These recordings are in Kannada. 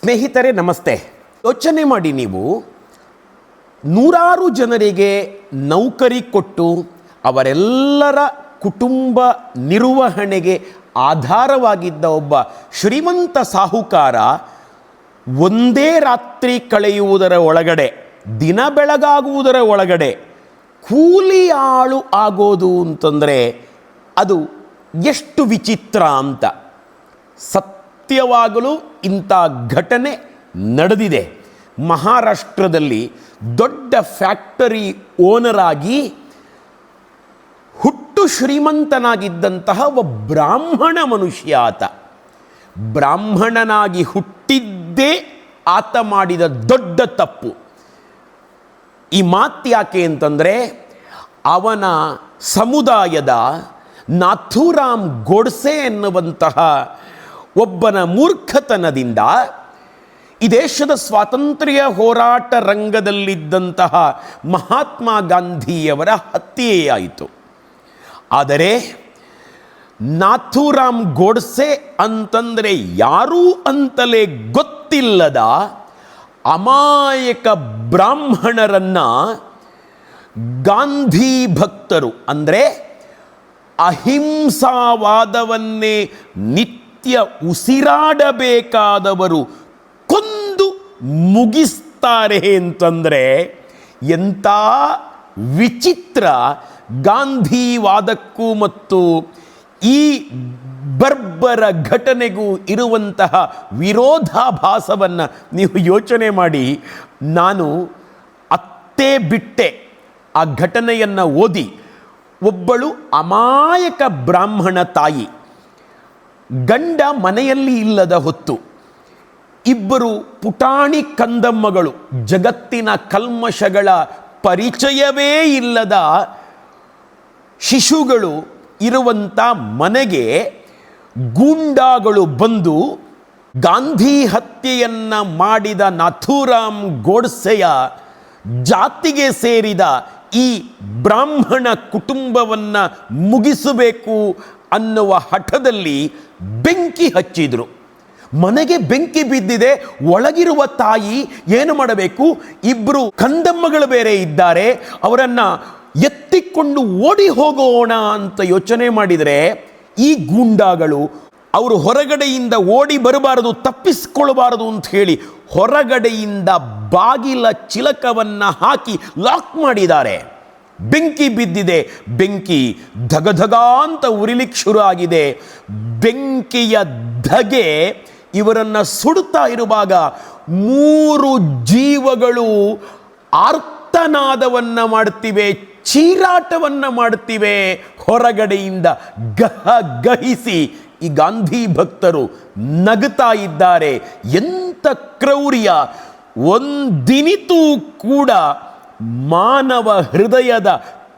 ಸ್ನೇಹಿತರೆ ನಮಸ್ತೆ. ಯೋಚನೆ ಮಾಡಿ, ನೀವು ನೂರಾರು ಜನರಿಗೆ ನೌಕರಿ ಕೊಟ್ಟು ಅವರೆಲ್ಲರ ಕುಟುಂಬ ನಿರ್ವಹಣೆಗೆ ಆಧಾರವಾಗಿದ್ದ ಒಬ್ಬ ಶ್ರೀಮಂತ ಸಾಹುಕಾರ ಒಂದೇ ರಾತ್ರಿ ಕಳೆಯುವುದರ ಒಳಗಡೆ, ದಿನ ಬೆಳಗಾಗುವುದರ ಒಳಗಡೆ ಕೂಲಿ ಆಳು ಆಗೋದು ಅಂತಂದರೆ ಅದು ಎಷ್ಟು ವಿಚಿತ್ರ ಅಂತ. ಸತ್ಯವಾಗಲೂ ಇಂಥ ಘಟನೆ ನಡೆದಿದೆ. ಮಹಾರಾಷ್ಟ್ರದಲ್ಲಿ ದೊಡ್ಡ ಫ್ಯಾಕ್ಟರಿ ಓನರ್ ಆಗಿ ಹುಟ್ಟು ಶ್ರೀಮಂತನಾಗಿದ್ದಂತಹ ಒಬ್ಬ ಬ್ರಾಹ್ಮಣ ಮನುಷ್ಯ ಆತ. ಬ್ರಾಹ್ಮಣನಾಗಿ ಹುಟ್ಟಿದ್ದೇ ಆತ ಮಾಡಿದ ದೊಡ್ಡ ತಪ್ಪು. ಈ ಮಾತು ಯಾಕೆ ಅಂತಂದರೆ, ಅವನ ಸಮುದಾಯದ ನಾಥೂರಾಮ್ ಗೋಡ್ಸೆ ಎನ್ನುವಂತಹ ಒಬ್ಬನ ಮೂರ್ಖತನದಿಂದ ಈ ದೇಶದ ಸ್ವಾತಂತ್ರ್ಯ ಹೋರಾಟ ರಂಗದಲ್ಲಿದ್ದಂತಹ ಮಹಾತ್ಮ ಗಾಂಧಿಯವರ ಹತ್ಯೆಯಾಯಿತು. ಆದರೆ ನಾಥೂರಾಮ್ ಗೋಡ್ಸೆ ಅಂತಂದರೆ ಯಾರೂ ಅಂತಲೇ ಗೊತ್ತಿಲ್ಲದ ಅಮಾಯಕ ಬ್ರಾಹ್ಮಣರನ್ನು ಗಾಂಧಿ ಭಕ್ತರು, ಅಂದರೆ ಅಹಿಂಸಾವಾದವನ್ನೇ ನಿತ್ಯ ಉಸಿರಾಡಬೇಕಾದವರು ಕೊಂದು ಮುಗಿಸ್ತಾರೆ ಅಂತಂದರೆ ಎಂಥ ವಿಚಿತ್ರ. ಗಾಂಧಿವಾದಕ್ಕೂ ಮತ್ತು ಈ ಬರ್ಬರ ಘಟನೆಗೂ ಇರುವಂತಹ ವಿರೋಧಾಭಾಸವನ್ನು ನೀವು ಯೋಚನೆ ಮಾಡಿ. ನಾನು ಅತ್ತೇ ಬಿಟ್ಟೆ ಆ ಘಟನೆಯನ್ನು ಓದಿ. ಒಬ್ಬಳು ಅಮಾಯಕ ಬ್ರಾಹ್ಮಣ ತಾಯಿ, ಗಂಡ ಮನೆಯಲ್ಲಿ ಇಲ್ಲದ ಹೊತ್ತು ಇಬ್ಬರು ಪುಟಾಣಿ ಕಂದಮ್ಮಗಳು, ಜಗತ್ತಿನ ಕಲ್ಮಶಗಳ ಪರಿಚಯವೇ ಇಲ್ಲದ ಶಿಶುಗಳು ಇರುವಂಥ ಮನೆಗೆ ಗೂಂಡಾಗಳು ಬಂದು ಗಾಂಧಿ ಹತ್ಯೆಯನ್ನು ಮಾಡಿದ ನಾಥೂರಾಮ್ ಗೋಡ್ಸೆಯ ಜಾತಿಗೆ ಸೇರಿದ ಈ ಬ್ರಾಹ್ಮಣ ಕುಟುಂಬವನ್ನು ಮುಗಿಸಬೇಕು ಅನ್ನುವ ಹಠದಲ್ಲಿ ಬೆಂಕಿ ಹಚ್ಚಿದರು. ಮನೆಗೆ ಬೆಂಕಿ ಬಿದ್ದಿದೆ. ಒಳಗಿರುವ ತಾಯಿ ಏನು ಮಾಡಬೇಕು? ಇಬ್ಬರು ಕಂದಮ್ಮಗಳು ಬೇರೆ ಇದ್ದಾರೆ, ಅವರನ್ನು ಎತ್ತಿಕೊಂಡು ಓಡಿ ಹೋಗೋಣ ಅಂತ ಯೋಚನೆ ಮಾಡಿದರೆ ಈ ಗೂಂಡಾಗಳು ಅವರು ಹೊರಗಡೆಯಿಂದ ಓಡಿ ಬರಬಾರದು, ತಪ್ಪಿಸಿಕೊಳ್ಳಬಾರದು ಅಂತ ಹೇಳಿ ಹೊರಗಡೆಯಿಂದ ಬಾಗಿಲ ಚಿಲಕವನ್ನು ಹಾಕಿ ಲಾಕ್ ಮಾಡಿದ್ದಾರೆ. ಬೆಂಕಿ ಬಿದ್ದಿದೆ. ಬೆಂಕಿ ಧಗಧಗ ಅಂತ ಉರಿಲಿಕ್ಕೆ ಶುರು ಆಗಿದೆ. ಬೆಂಕಿಯ ಧಗೆ ಇವರನ್ನು ಸುಡುತ್ತಾ ಇರುವಾಗ ಮೂರು ಜೀವಗಳು ಆರ್ತನಾದವನ್ನು ಮಾಡುತ್ತಿವೆ, ಚೀರಾಟವನ್ನು ಮಾಡುತ್ತಿವೆ. ಹೊರಗಡೆಯಿಂದ ಗಹಿಸಿ ಈ ಗಾಂಧಿ ಭಕ್ತರು ನಗುತ್ತಾ ಇದ್ದಾರೆ. ಎಂಥ ಕ್ರೌರ್ಯ! ಒಂದಿನಿತೂ ಕೂಡ ಮಾನವ ಹೃದಯದ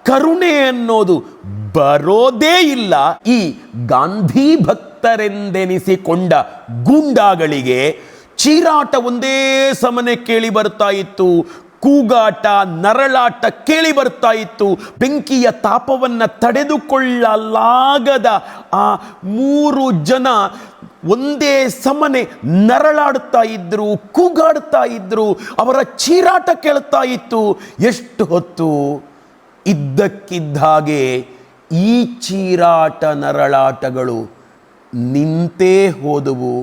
ಕರುಣೆ ಅನ್ನೋದು ಬರೋದೇ ಇಲ್ಲ. ಈ ಗಾಂಧಿ ಭಕ್ತರೆಂದೆನಿಸಿಕೊಂಡ ಗೂಂಡಾಗಳಿಗೆ ಚೀರಾಟ ಒಂದೇ ಸಮನೆ ಕೇಳಿ ಬರ್ತಾ ಇತ್ತು, ಕೂಗಾಟ, ನರಳಾಟ ಕೇಳಿ ಬರ್ತಾ ಇತ್ತು. ಬೆಂಕಿಯ ತಾಪವನ್ನು ತಡೆದುಕೊಳ್ಳಲಾಗದ ಆ ಮೂರು ಜನ ಒಂದೇ ಸಮನೆ ನರಳಾಡ್ತಾ ಇದ್ರು, ಕೂಗಾಡ್ತಾ ಇದ್ರು, ಅವರ ಚೀರಾಟ ಕೇಳ್ತಾ ಇತ್ತು. ಎಷ್ಟು ಹೊತ್ತು ಇದ್ದಕ್ಕಿದ್ದ ಹಾಗೆ ಈ ಚೀರಾಟ ನರಳಾಟಗಳು ನಿಂತೇ ಹೋದವು.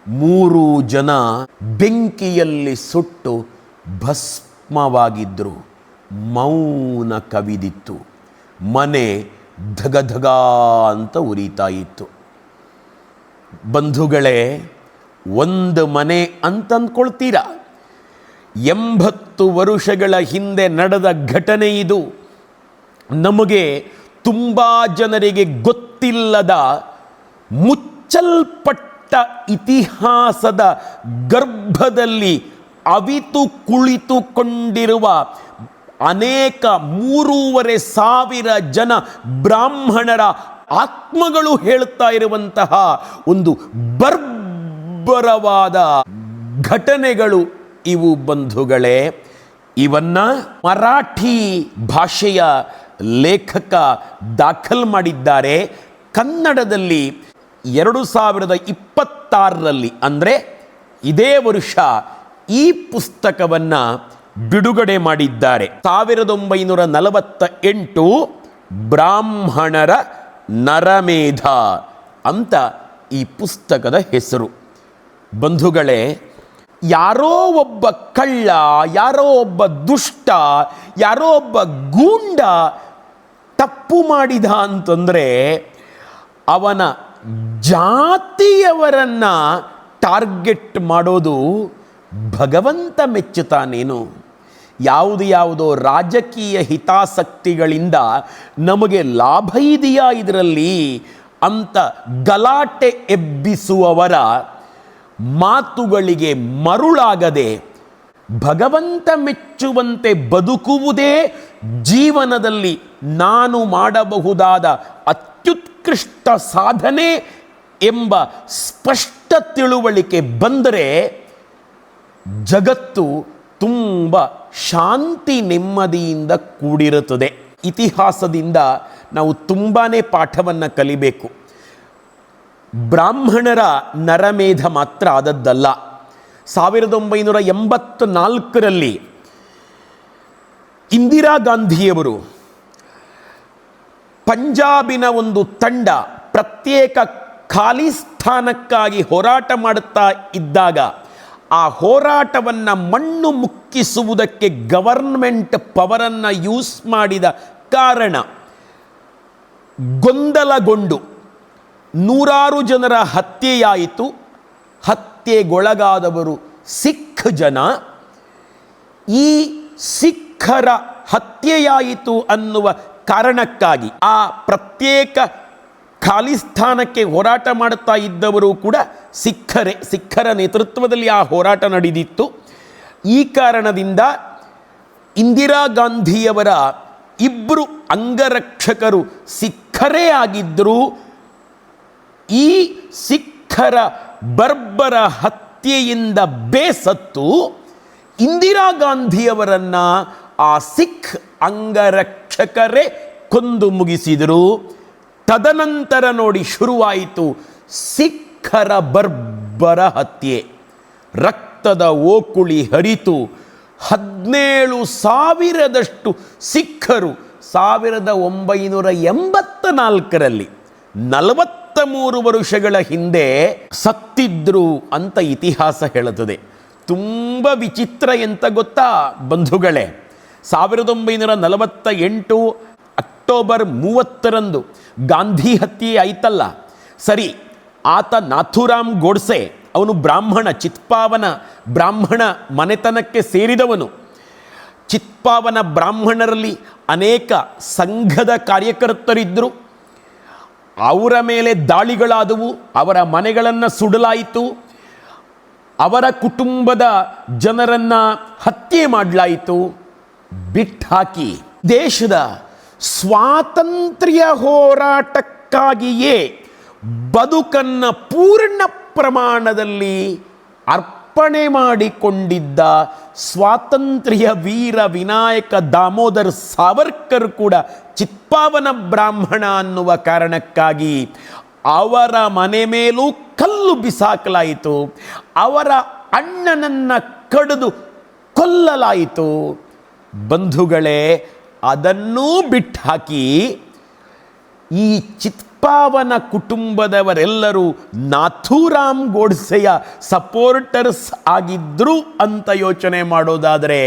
ಮೂರು ಜನ ಬೆಂಕಿಯಲ್ಲಿ ಸುಟ್ಟು ಭಸ್ಮವಾಗಿದ್ದರು. ಮೌನ ಕವಿದಿತ್ತು. ಮನೆ ಧಗಧಗ ಅಂತ ಉರಿತಾ ಇತ್ತು. ಬಂಧುಗಳೇ, ಒಂದು ಮನೆ ಅಂತಂದ್ಕೊಳ್ತೀರಾ? 80 ವರ್ಷಗಳ ಹಿಂದೆ ನಡೆದ ಘಟನೆ ಇದು. ನಮಗೆ ತುಂಬ ಜನರಿಗೆ ಗೊತ್ತಿಲ್ಲದ ಮುಚ್ಚಲ್ಪಟ್ಟ ಇತಿಹಾಸದ ಗರ್ಭದಲ್ಲಿ ಅವಿತು ಕುಳಿತುಕೊಂಡಿರುವ ಅನೇಕ 3,500 ಜನ ಬ್ರಾಹ್ಮಣರ ಆತ್ಮಗಳು ಹೇಳ್ತಾ ಇರುವಂತಹ ಒಂದು ಬರ್ಬರವಾದ ಘಟನೆಗಳು ಇವು ಬಂಧುಗಳೇ. ಇವನ್ನ ಮರಾಠಿ ಭಾಷೆಯ ಲೇಖಕ ದಾಖಲು ಮಾಡಿದ್ದಾರೆ. ಕನ್ನಡದಲ್ಲಿ 2026ರಲ್ಲಿ ಅಂದರೆ ಇದೇ ವರ್ಷ ಈ ಪುಸ್ತಕವನ್ನು ಬಿಡುಗಡೆ ಮಾಡಿದ್ದಾರೆ. 1948 ಬ್ರಾಹ್ಮಣರ ನರಮೇಧ ಅಂತ ಈ ಪುಸ್ತಕದ ಹೆಸರು. ಬಂಧುಗಳೇ, ಯಾರೋ ಒಬ್ಬ ಕಳ್ಳ, ಯಾರೋ ಒಬ್ಬ ದುಷ್ಟ, ಯಾರೋ ಒಬ್ಬ ಗೂಂಡ ತಪ್ಪು ಮಾಡಿದ ಅಂತಂದರೆ ಅವನ ಜಾತಿಯವರನ್ನು ಟಾರ್ಗೆಟ್ ಮಾಡೋದು ಭಗವಂತ ಮೆಚ್ಚುತ್ತಾನೇನು? ಯಾವುದೋ ರಾಜಕೀಯ ಹಿತಾಸಕ್ತಿಗಳಿಂದ ನಮಗೆ ಲಾಭ ಇದೆಯಾ ಇದರಲ್ಲಿ ಅಂತ ಗಲಾಟೆ ಎಬ್ಬಿಸುವವರ ಮಾತುಗಳಿಗೆ ಮರುಳಾಗದೆ ಭಗವಂತ ಮೆಚ್ಚುವಂತೆ ಬದುಕುವುದೇ ಜೀವನದಲ್ಲಿ ನಾನು ಮಾಡಬಹುದಾದ ಅತ್ಯುತ್ಕೃಷ್ಟ ಸಾಧನೆ ಎಂಬ ಸ್ಪಷ್ಟ ತಿಳುವಳಿಕೆ ಬಂದರೆ ಜಗತ್ತು ತುಂಬ ಶಾಂತಿ ನೆಮ್ಮದಿಯಿಂದ ಕೂಡಿರುತ್ತದೆ. ಇತಿಹಾಸದಿಂದ ನಾವು ತುಂಬಾ ಪಾಠವನ್ನು ಕಲಿಬೇಕು. ಬ್ರಾಹ್ಮಣರ ನರಮೇಧ ಮಾತ್ರ ಆದದ್ದಲ್ಲ. 1984ರಲ್ಲಿ ಇಂದಿರಾ ಗಾಂಧಿಯವರು ಪಂಜಾಬಿನ ಒಂದು ತಂಡ ಪ್ರತ್ಯೇಕ ಖಾಲಿಸ್ಥಾನಕ್ಕಾಗಿ ಹೋರಾಟ ಮಾಡುತ್ತಾ ಇದ್ದಾಗ ಆ ಹೋರಾಟವನ್ನು ಮಣ್ಣು ಮುಕ್ಕಿಸುವುದಕ್ಕೆ ಗವರ್ನಮೆಂಟ್ ಪವರನ್ನು ಯೂಸ್ ಮಾಡಿದ ಕಾರಣ ಗೊಂದಲಗೊಂಡು ನೂರಾರು ಜನರ ಹತ್ಯೆಯಾಯಿತು. ಹತ್ಯೆಗೊಳಗಾದವರು ಸಿಖ್ ಜನ. ಈ ಸಿಖ್ಖರ ಹತ್ಯೆಯಾಯಿತು ಅನ್ನುವ ಕಾರಣಕ್ಕಾಗಿ ಆ ಪ್ರತ್ಯೇಕ ಖಾಲಿಸ್ಥಾನಕ್ಕೆ ಹೋರಾಟ ಮಾಡುತ್ತಾ ಇದ್ದವರು ಕೂಡ ಸಿಖ್ಖರ ನೇತೃತ್ವದಲ್ಲಿ ಆ ಹೋರಾಟ ನಡೆದಿತ್ತು. ಈ ಕಾರಣದಿಂದ ಇಂದಿರಾ ಗಾಂಧಿಯವರ ಇಬ್ಬರು ಅಂಗರಕ್ಷಕರು ಸಿಖ್ಖರೇ ಆಗಿದ್ದರು. ಈ ಸಿಖ್ಖರ ಬರ್ಬರ ಹತ್ಯೆಯಿಂದ ಬೇಸತ್ತು ಇಂದಿರಾ ಗಾಂಧಿಯವರನ್ನು ಆ ಸಿಖ್ ಅಂಗರಕ್ಷಕರೇ ಕೊಂದು ಮುಗಿಸಿದರು. ತದನಂತರ ನೋಡಿ ಶುರುವಾಯಿತು ಸಿಖ್ಖರ ಬರ್ಬರ ಹತ್ಯೆ. ರಕ್ತದ ಓಕುಳಿ ಹರಿತು 17,000ದಷ್ಟು ಸಿಖ್ಖರು 1984ರಲ್ಲಿ 43 ವರ್ಷಗಳ ಹಿಂದೆ ಸತ್ತಿದ್ರು ಅಂತ ಇತಿಹಾಸ ಹೇಳುತ್ತದೆ. ತುಂಬ ವಿಚಿತ್ರ ಎಂತ ಗೊತ್ತಾ ಬಂಧುಗಳೇ, 1948 ಅಕ್ಟೋಬರ್ 30ರಂದು ಗಾಂಧಿ ಹತ್ಯೆ ಆಯ್ತಲ್ಲ, ಸರಿ, ಆತ ನಾಥೂರಾಮ್ ಗೋಡ್ಸೆ, ಅವನು ಬ್ರಾಹ್ಮಣ, ಚಿತ್ಪಾವನ ಬ್ರಾಹ್ಮಣ ಮನೆತನಕ್ಕೆ ಸೇರಿದವನು. ಚಿತ್ಪಾವನ ಬ್ರಾಹ್ಮಣರಲ್ಲಿ ಅನೇಕ ಸಂಘದ ಕಾರ್ಯಕರ್ತರಿದ್ದರು. ಅವರ ಮೇಲೆ ದಾಳಿಗಳಾದವು, ಅವರ ಮನೆಗಳನ್ನು ಸುಡಲಾಯಿತು, ಅವರ ಕುಟುಂಬದ ಜನರನ್ನು ಹತ್ಯೆ ಮಾಡಲಾಯಿತು. ಬಿಟ್ಟಾಕಿ ದೇಶದ ಸ್ವಾತಂತ್ರ್ಯ ಹೋರಾಟಕ್ಕಾಗಿಯೇ ಬದುಕನ್ನು ಪೂರ್ಣ ಪ್ರಮಾಣದಲ್ಲಿ ಅರ್ಪಣೆ ಮಾಡಿಕೊಂಡಿದ್ದ ಸ್ವಾತಂತ್ರ್ಯ ವೀರ ವಿನಾಯಕ ದಾಮೋದರ್ ಸಾವರ್ಕರ್ ಕೂಡ ಚಿತ್ಪಾವನ ಬ್ರಾಹ್ಮಣ ಅನ್ನುವ ಕಾರಣಕ್ಕಾಗಿ ಅವರ ಮನೆ ಮೇಲೂ ಕಲ್ಲು ಬಿಸಾಕಲಾಯಿತು. ಅವರ ಅಣ್ಣನನ್ನು ಕಡಿದು ಕೊಲ್ಲಲಾಯಿತು. ಬಂಧುಗಳೇ, ಅದನ್ನೂ ಬಿಟ್ಟಾಕಿ ಈ ಚಿತ್ಪಾವನ ಕುಟುಂಬದವರೆಲ್ಲರೂ ನಾಥೂರಾಮ್ ಗೋಡ್ಸೆಯ ಸಪೋರ್ಟರ್ಸ್ ಆಗಿದ್ರು ಅಂತ ಯೋಚನೆ ಮಾಡೋದಾದರೆ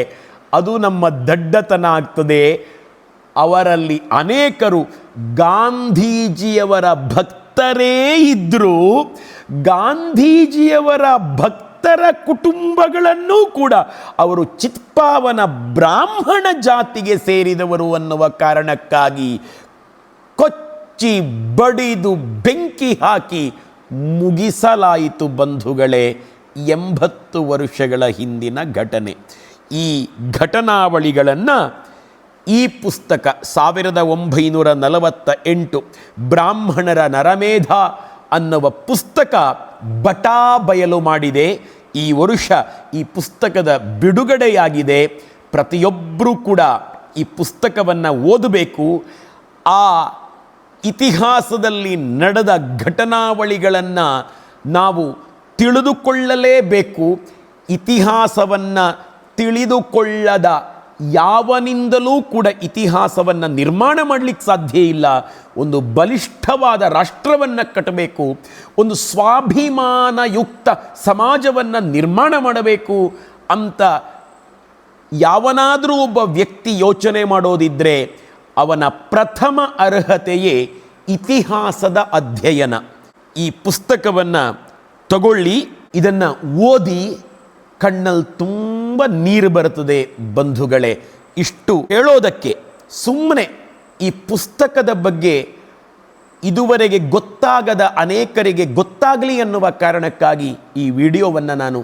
ಅದು ನಮ್ಮ ದಡ್ಡತನ ಆಗ್ತದೆ. ಅವರಲ್ಲಿ ಅನೇಕರು ಗಾಂಧೀಜಿಯವರ ಭಕ್ತರೇ ಇದ್ದರು. ಗಾಂಧೀಜಿಯವರ ಭಕ್ತರ ಕುಟುಂಬಗಳನ್ನೂ ಕೂಡ ಅವರು ಚಿತ್ಪಾವನ ಬ್ರಾಹ್ಮಣ ಜಾತಿಗೆ ಸೇರಿದವರು ಅನ್ನುವ ಕಾರಣಕ್ಕಾಗಿ ಕೊಚ್ಚಿ ಬಡಿದು ಬೆಂಕಿ ಹಾಕಿ ಮುಗಿಸಲಾಯಿತು. ಬಂಧುಗಳೇ, 80 ವರ್ಷಗಳ ಹಿಂದಿನ ಘಟನೆ. ಈ ಘಟನಾವಳಿಗಳನ್ನು ಈ ಪುಸ್ತಕ 1948 ಬ್ರಾಹ್ಮಣರ ನರಮೇಧ ಅನ್ನುವ ಪುಸ್ತಕ ಬಯಲು ಮಾಡಿದೆ. ಈ ವರ್ಷ ಈ ಪುಸ್ತಕದ ಬಿಡುಗಡೆಯಾಗಿದೆ. ಪ್ರತಿಯೊಬ್ಬರೂ ಕೂಡ ಈ ಪುಸ್ತಕವನ್ನು ಓದಬೇಕು. ಆ ಇತಿಹಾಸದಲ್ಲಿ ನಡೆದ ಘಟನಾವಳಿಗಳನ್ನು ನಾವು ತಿಳಿದುಕೊಳ್ಳಲೇಬೇಕು. ಇತಿಹಾಸವನ್ನು ತಿಳಿದುಕೊಳ್ಳದ ಯಾವನಿಂದಲೂ ಕೂಡ ಇತಿಹಾಸವನ್ನು ನಿರ್ಮಾಣ ಮಾಡಲಿಕ್ಕೆ ಸಾಧ್ಯ ಇಲ್ಲ. ಒಂದು ಬಲಿಷ್ಠವಾದ ರಾಷ್ಟ್ರವನ್ನು ಕಟ್ಟಬೇಕು, ಒಂದು ಸ್ವಾಭಿಮಾನಯುಕ್ತ ಸಮಾಜವನ್ನು ನಿರ್ಮಾಣ ಮಾಡಬೇಕು ಅಂತ ಯಾವನಾದರೂ ಒಬ್ಬ ವ್ಯಕ್ತಿ ಯೋಚನೆ ಮಾಡೋದಿದ್ದರೆ ಅವನ ಪ್ರಥಮ ಅರ್ಹತೆಯೇ ಇತಿಹಾಸದ ಅಧ್ಯಯನ. ಈ ಪುಸ್ತಕವನ್ನು ತಗೊಳ್ಳಿ, ಇದನ್ನು ಓದಿ, ಕಣ್ಣಲ್ಲಿ ತುಂಬ ನೀರು ಬರುತ್ತದೆ ಬಂಧುಗಳೇ. ಇಷ್ಟು ಹೇಳೋದಕ್ಕೆ, ಸುಮ್ಮನೆ ಈ ಪುಸ್ತಕದ ಬಗ್ಗೆ ಇದುವರೆಗೆ ಗೊತ್ತಾಗದ ಅನೇಕರಿಗೆ ಗೊತ್ತಾಗಲಿ ಅನ್ನುವ ಕಾರಣಕ್ಕಾಗಿ ಈ ವಿಡಿಯೋವನ್ನು ನಾನು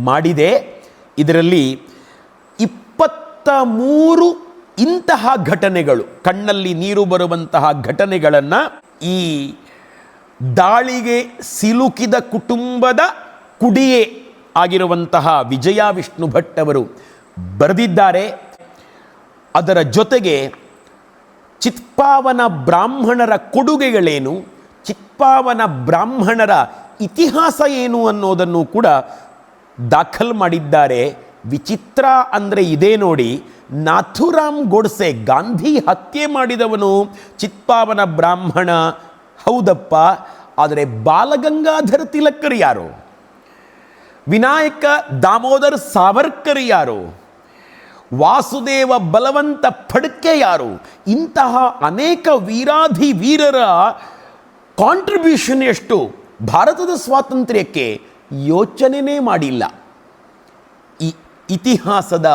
ಮಾಡಿದೆ. ಇದರಲ್ಲಿ 23 ಇಂತಹ ಘಟನೆಗಳು, ಕಣ್ಣಲ್ಲಿ ನೀರು ಬರುವಂತಹ ಘಟನೆಗಳನ್ನು ಈ ದಾಳಿಗೆ ಸಿಲುಕಿದ ಕುಟುಂಬದ ಕುಡಿಯೇ ಆಗಿರುವಂತಹ ವಿಜಯ ವಿಷ್ಣು ಭಟ್ ಅವರು ಬರೆದಿದ್ದಾರೆ. ಅದರ ಜೊತೆಗೆ ಚಿತ್ಪಾವನ ಬ್ರಾಹ್ಮಣರ ಕೊಡುಗೆಗಳೇನು, ಚಿತ್ಪಾವನ ಬ್ರಾಹ್ಮಣರ ಇತಿಹಾಸ ಏನು ಅನ್ನೋದನ್ನು ಕೂಡ ದಾಖಲು ಮಾಡಿದ್ದಾರೆ. ವಿಚಿತ್ರ ಅಂದರೆ ಇದೇ ನೋಡಿ, ನಾಥುರಾಮ್ ಗೋಡ್ಸೆ, ಗಾಂಧಿ ಹತ್ಯೆ ಮಾಡಿದವನು ಚಿತ್ಪಾವನ ಬ್ರಾಹ್ಮಣ ಹೌದಪ್ಪ, ಆದರೆ ಬಾಲಗಂಗಾಧರ ತಿಲಕರು ಯಾರು? ವಿನಾಯಕ ದಾಮೋದರ್ ಸಾವರ್ಕರ್ ಯಾರು? ವಾಸುದೇವ ಬಲವಂತ ಫಡ್ಕೆ ಯಾರು? ಇಂತಹ ಅನೇಕ ವೀರಾಧಿ ವೀರರ ಕಾಂಟ್ರಿಬ್ಯೂಷನ್ ಎಷ್ಟು ಭಾರತದ ಸ್ವಾತಂತ್ರ್ಯಕ್ಕೆ ಯೋಚನೆನೇ ಮಾಡಿಲ್ಲ. ಈ ಇತಿಹಾಸದ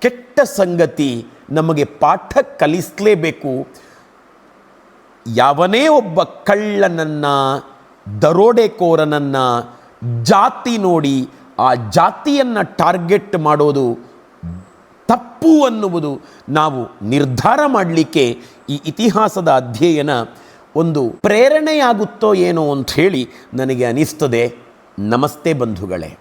ಕೆಟ್ಟ ಸಂಗತಿ ನಮಗೆ ಪಾಠ ಕಲಿಸಲೇಬೇಕು. ಯಾವನೇ ಒಬ್ಬ ಕಳ್ಳನನ್ನು, ದರೋಡೆಕೋರನನ್ನು ಜಾತಿ ನೋಡಿ ಆ ಜಾತಿಯನ್ನು ಟಾರ್ಗೆಟ್ ಮಾಡೋದು ತಪ್ಪು ಅನ್ನುವುದು ನಾವು ನಿರ್ಧಾರ ಮಾಡಲಿಕ್ಕೆ ಈ ಇತಿಹಾಸದ ಅಧ್ಯಯನ ಒಂದು ಪ್ರೇರಣೆಯಾಗುತ್ತೋ ಏನೋ ಅಂತ ಹೇಳಿ ನನಗೆ ಅನಿಸ್ತದೆ. ನಮಸ್ತೆ ಬಂಧುಗಳೇ.